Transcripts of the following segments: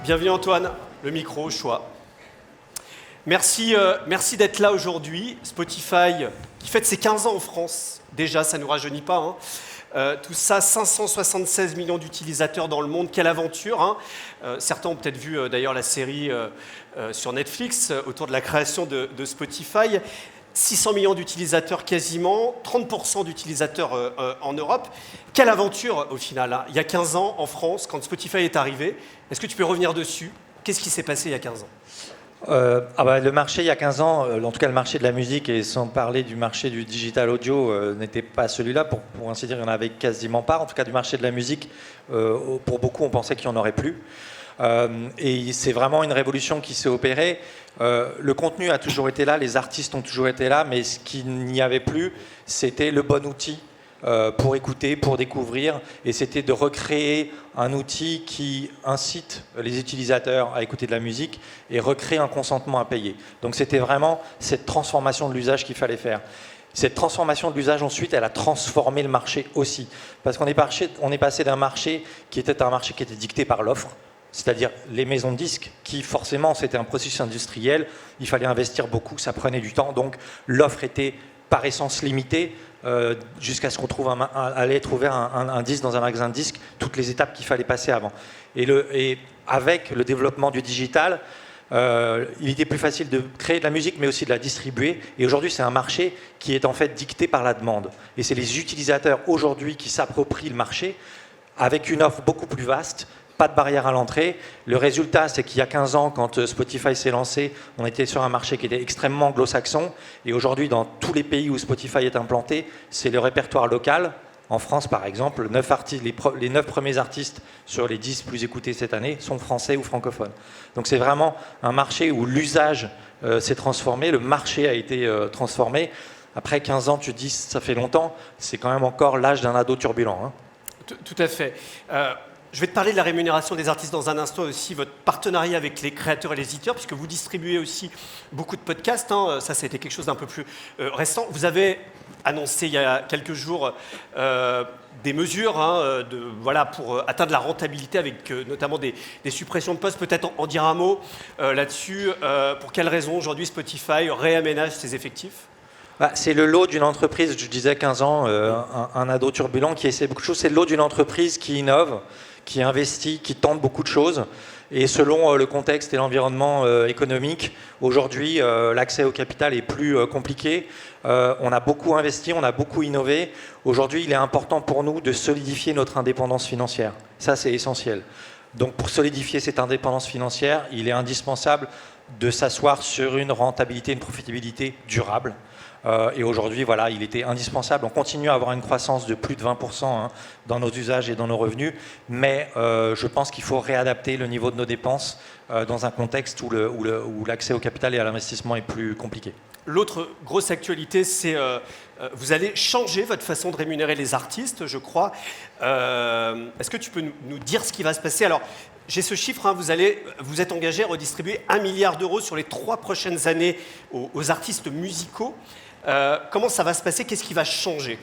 Bienvenue Antoine, le micro, au choix. Merci d'être là aujourd'hui. Spotify qui fête ses 15 ans en France. Déjà, ça ne nous rajeunit pas. Tout ça, 576 millions d'utilisateurs dans le monde. Quelle aventure. Certains ont peut-être vu d'ailleurs la série sur Netflix autour de la création de Spotify. 600 millions d'utilisateurs quasiment, 30% d'utilisateurs en Europe. Quelle aventure au final, Il y a 15 ans en France, quand Spotify est arrivé. Est-ce que tu peux revenir dessus? Qu'est-ce qui s'est passé il y a 15 ans? Le marché il y a 15 ans, en tout cas le marché de la musique, et sans parler du marché du digital audio, n'était pas celui-là. Pour ainsi dire, il n'y en avait quasiment pas. En tout cas, du marché de la musique, pour beaucoup, on pensait qu'il n'y en aurait plus. Et c'est vraiment une révolution qui s'est opérée. Le contenu a toujours été là, les artistes ont toujours été là, mais ce qu'il n'y avait plus, c'était le bon outil pour écouter, pour découvrir, et c'était de recréer un outil qui incite les utilisateurs à écouter de la musique et recréer un consentement à payer. Donc c'était vraiment cette transformation de l'usage qu'il fallait faire. Cette transformation de l'usage, ensuite, elle a transformé le marché aussi. Parce qu'on est passé d'un marché qui était dicté par l'offre, c'est-à-dire les maisons de disques, qui forcément, c'était un processus industriel, il fallait investir beaucoup, ça prenait du temps, donc l'offre était par essence limitée, jusqu'à ce qu'on trouve aller trouver un disque dans un magasin de disques, toutes les étapes qu'il fallait passer avant. Et avec le développement du digital, il était plus facile de créer de la musique, mais aussi de la distribuer. Et aujourd'hui, c'est un marché qui est en fait dicté par la demande. Et c'est les utilisateurs aujourd'hui qui s'approprient le marché avec une offre beaucoup plus vaste. Pas de barrière à l'entrée. Le résultat, c'est qu'il y a 15 ans, quand Spotify s'est lancé, on était sur un marché qui était extrêmement anglo-saxon. Et aujourd'hui, dans tous les pays où Spotify est implanté, c'est le répertoire local. En France, par exemple, les 9 premiers artistes sur les 10 plus écoutés cette année sont français ou francophones. Donc c'est vraiment un marché où l'usage s'est transformé, le marché a été transformé. Après 15 ans, tu te dis, ça fait longtemps, c'est quand même encore l'âge d'un ado turbulent. Tout à fait. Je vais te parler de la rémunération des artistes dans un instant, aussi votre partenariat avec les créateurs et les éditeurs, puisque vous distribuez aussi beaucoup de podcasts. Ça a été quelque chose d'un peu plus récent. Vous avez annoncé il y a quelques jours des mesures pour atteindre la rentabilité, avec notamment des suppressions de postes. Peut-être en dire un mot là-dessus. Pour quelles raisons aujourd'hui Spotify réaménage ses effectifs? C'est le lot d'une entreprise, je disais 15 ans, un ado turbulent qui essaie beaucoup de choses. C'est le lot d'une entreprise qui innove, qui investit, qui tente beaucoup de choses. Et selon le contexte et l'environnement économique, aujourd'hui, l'accès au capital est plus compliqué. On a beaucoup investi, on a beaucoup innové. Aujourd'hui, il est important pour nous de solidifier notre indépendance financière. Ça, c'est essentiel. Donc, pour solidifier cette indépendance financière, il est indispensable de s'asseoir sur une rentabilité, une profitabilité durable. Et aujourd'hui, voilà, il était indispensable. On continue à avoir une croissance de plus de 20% dans nos usages et dans nos revenus, mais je pense qu'il faut réadapter le niveau de nos dépenses dans un contexte où l'accès au capital et à l'investissement est plus compliqué. L'autre grosse actualité, c'est vous allez changer votre façon de rémunérer les artistes, je crois. Est-ce que tu peux nous dire ce qui va se passer? Alors, j'ai ce chiffre, vous êtes engagé à redistribuer 1 milliard d'euros sur les 3 prochaines années aux artistes musicaux. Comment ça va se passer? Qu'est-ce qui va changer?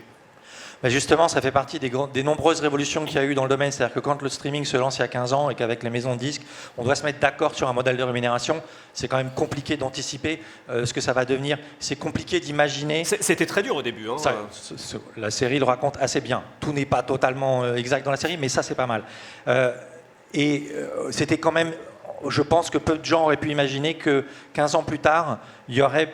Justement, ça fait partie des nombreuses révolutions qu'il y a eu dans le domaine. C'est-à-dire que quand le streaming se lance il y a 15 ans et qu'avec les maisons de disques, on doit se mettre d'accord sur un modèle de rémunération, c'est quand même compliqué d'anticiper ce que ça va devenir. C'est compliqué d'imaginer. C'était très dur au début. La série le raconte assez bien. Tout n'est pas totalement exact dans la série, mais ça, c'est pas mal. C'était quand même... Je pense que peu de gens auraient pu imaginer que 15 ans plus tard, il y aurait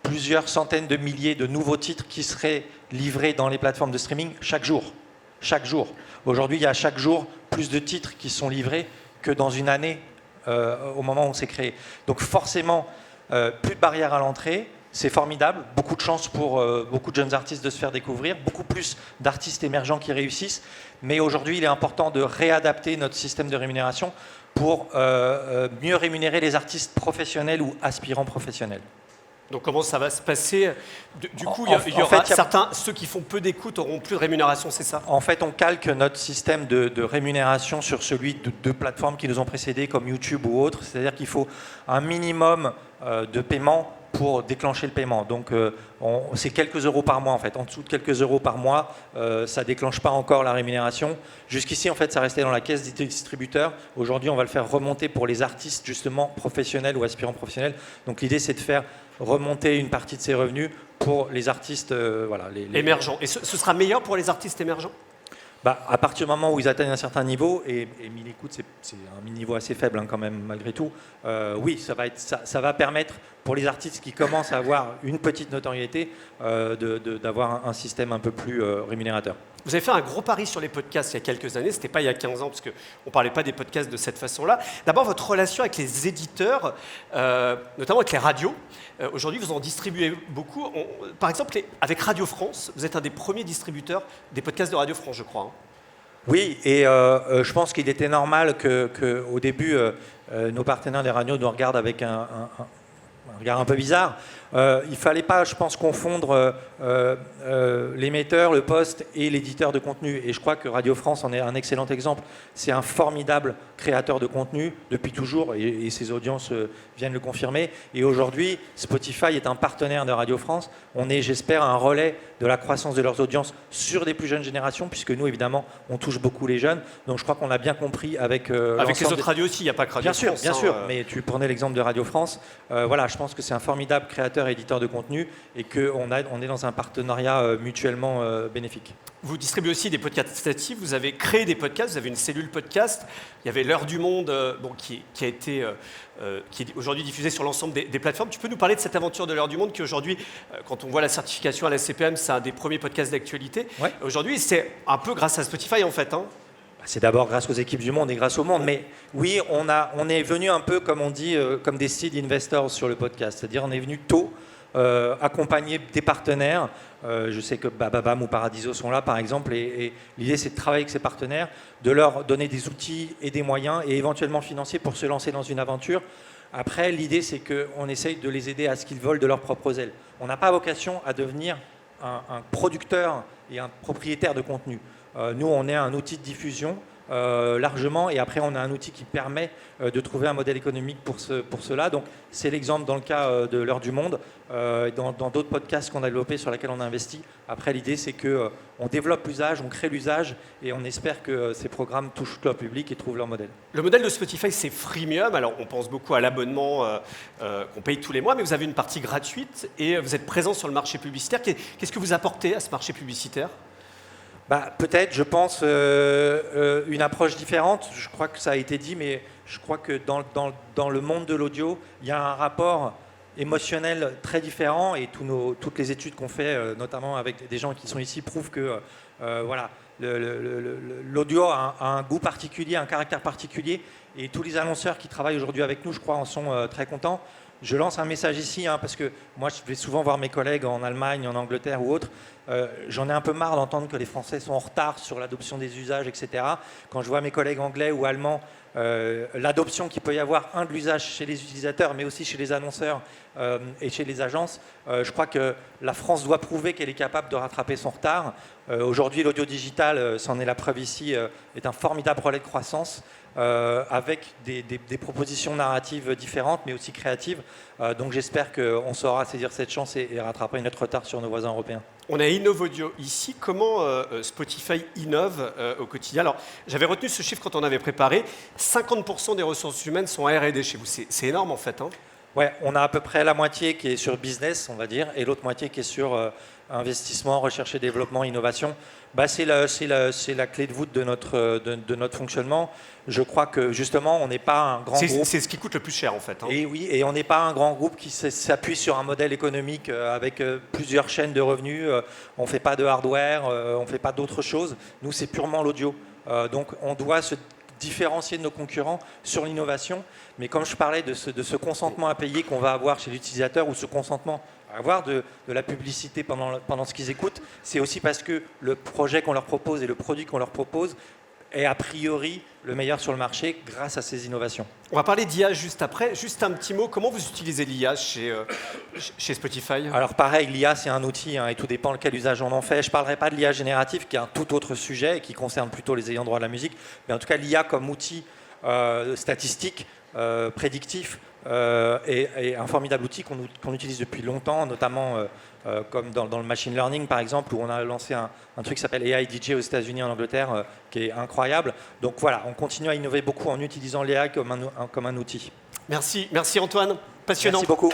plusieurs centaines de milliers de nouveaux titres qui seraient livrés dans les plateformes de streaming chaque jour. Chaque jour. Aujourd'hui, il y a chaque jour plus de titres qui sont livrés que dans une année au moment où on s'est créé. Donc forcément, plus de barrières à l'entrée, c'est formidable. Beaucoup de chance pour beaucoup de jeunes artistes de se faire découvrir, beaucoup plus d'artistes émergents qui réussissent. Mais aujourd'hui, il est important de réadapter notre système de rémunération pour mieux rémunérer les artistes professionnels ou aspirants professionnels. Donc comment ça va se passer? Du coup, il y aura certains, ceux qui font peu d'écoute auront plus de rémunération, c'est ça? En fait, on calque notre système de rémunération sur celui de plateformes qui nous ont précédés, comme YouTube ou autres. C'est-à-dire qu'il faut un minimum de paiement pour déclencher le paiement. Donc c'est quelques euros par mois en fait. En dessous de quelques euros par mois, ça ne déclenche pas encore la rémunération. Jusqu'ici, en fait, ça restait dans la caisse des distributeurs. Aujourd'hui, on va le faire remonter pour les artistes justement professionnels ou aspirants professionnels. Donc l'idée, c'est de faire remonter une partie de ces revenus pour les artistes émergents. Et ce sera meilleur pour les artistes émergents ? À partir du moment où ils atteignent un certain niveau, et 1000 écoutes, c'est un niveau assez faible quand même malgré tout, oui, ça va permettre pour les artistes qui commencent à avoir une petite notoriété d'avoir un système un peu plus rémunérateur. Vous avez fait un gros pari sur les podcasts il y a quelques années, ce n'était pas il y a 15 ans, parce qu'on ne parlait pas des podcasts de cette façon-là. D'abord, votre relation avec les éditeurs, notamment avec les radios. Aujourd'hui, vous en distribuez beaucoup. Par exemple, avec Radio France, vous êtes un des premiers distributeurs des podcasts de Radio France, je crois. Hein. Oui, et je pense qu'il était normal qu'au début, nos partenaires des radios nous regardent avec un regard un peu bizarre. Il ne fallait pas, je pense, confondre l'émetteur, le poste et l'éditeur de contenu. Et je crois que Radio France en est un excellent exemple. C'est un formidable créateur de contenu depuis toujours, et ses audiences viennent le confirmer. Et aujourd'hui, Spotify est un partenaire de Radio France. On est, j'espère, un relais de la croissance de leurs audiences sur des plus jeunes générations, puisque nous, évidemment, on touche beaucoup les jeunes. Donc je crois qu'on a bien compris avec les autres radios aussi, il n'y a pas que Radio France. Bien sûr, mais tu prenais l'exemple de Radio France. Voilà, je pense que c'est un formidable créateur et éditeur de contenu et qu'on est dans un partenariat mutuellement bénéfique. Vous distribuez aussi des podcasts statifs, vous avez créé des podcasts, vous avez une cellule podcast. Il y avait L'Heure du Monde qui est aujourd'hui diffusée sur l'ensemble des plateformes. Tu peux nous parler de cette aventure de L'Heure du Monde qui aujourd'hui, quand on voit la certification à la CPM, c'est un des premiers podcasts d'actualité. Ouais. Aujourd'hui, c'est un peu grâce à Spotify en fait. Hein. C'est d'abord grâce aux équipes du Monde et grâce au Monde. Mais oui, on est venu un peu, comme on dit, comme des seed investors sur le podcast. C'est-à-dire on est venu tôt accompagner des partenaires. Je sais que Bababam ou Paradiso sont là, par exemple. Et l'idée, c'est de travailler avec ces partenaires, de leur donner des outils et des moyens et éventuellement financiers pour se lancer dans une aventure. Après, l'idée, c'est qu'on essaye de les aider à ce qu'ils volent de leurs propres ailes. On n'a pas vocation à devenir un producteur et un propriétaire de contenu. Nous, on est un outil de diffusion largement, et après, on a un outil qui permet de trouver un modèle économique pour cela. Donc, c'est l'exemple dans le cas de L'Heure du Monde, dans d'autres podcasts qu'on a développés sur lesquels on a investi. Après, l'idée, c'est qu'on développe l'usage, on crée l'usage, et on espère que ces programmes touchent leur public et trouvent leur modèle. Le modèle de Spotify, c'est freemium. Alors, on pense beaucoup à l'abonnement qu'on paye tous les mois, mais vous avez une partie gratuite et vous êtes présent sur le marché publicitaire. Qu'est-ce que vous apportez à ce marché publicitaire ? Peut-être, je pense, une approche différente. Je crois que ça a été dit, mais je crois que dans le monde de l'audio, il y a un rapport émotionnel très différent, et toutes les études qu'on fait, notamment avec des gens qui sont ici, prouvent que l'audio a un goût particulier, un caractère particulier, et tous les annonceurs qui travaillent aujourd'hui avec nous, je crois, en sont très contents. Je lance un message ici, parce que moi, je vais souvent voir mes collègues en Allemagne, en Angleterre ou autres. J'en ai un peu marre d'entendre que les Français sont en retard sur l'adoption des usages, etc. Quand je vois mes collègues anglais ou allemands, l'adoption qu'il peut y avoir, de l'usage chez les utilisateurs, mais aussi chez les annonceurs et chez les agences, je crois que la France doit prouver qu'elle est capable de rattraper son retard. Aujourd'hui, l'audio digital, c'en est la preuve ici, est un formidable relais de croissance. Avec des propositions narratives différentes, mais aussi créatives. Donc j'espère qu'on saura saisir cette chance et rattraper notre retard sur nos voisins européens. On a InnovAudio ici. Comment Spotify innove au quotidien ? Alors, j'avais retenu ce chiffre quand on avait préparé. 50% des ressources humaines sont à R&D chez vous. C'est énorme en fait. Hein. Ouais, on a à peu près la moitié qui est sur business, on va dire, et l'autre moitié qui est sur investissement, recherche et développement, innovation. C'est la clé de voûte de notre fonctionnement. Je crois que justement, on n'est pas un grand groupe. C'est ce qui coûte le plus cher en fait. Hein. Et oui, et on n'est pas un grand groupe qui s'appuie sur un modèle économique avec plusieurs chaînes de revenus. On ne fait pas de hardware, on ne fait pas d'autres choses. Nous, c'est purement l'audio. Donc, on doit se différencier de nos concurrents sur l'innovation. Mais comme je parlais de ce consentement à payer qu'on va avoir chez l'utilisateur, ou ce consentement à avoir de la publicité pendant ce qu'ils écoutent, c'est aussi parce que le projet qu'on leur propose et le produit qu'on leur propose est a priori le meilleur sur le marché grâce à ces innovations. On va parler d'IA juste après. Juste un petit mot, comment vous utilisez l'IA chez Spotify ? Alors pareil, l'IA c'est un outil, et tout dépend quel usage on en fait. Je ne parlerai pas de l'IA générative qui est un tout autre sujet et qui concerne plutôt les ayants droit de la musique, mais en tout cas l'IA comme outil statistique, prédictif et un formidable outil qu'on utilise depuis longtemps, notamment comme dans le machine learning par exemple, où on a lancé un truc qui s'appelle AI DJ aux États-Unis, en Angleterre, qui est incroyable. Donc voilà, on continue à innover beaucoup en utilisant l'AI comme un outil. Merci Antoine, passionnant. Merci beaucoup.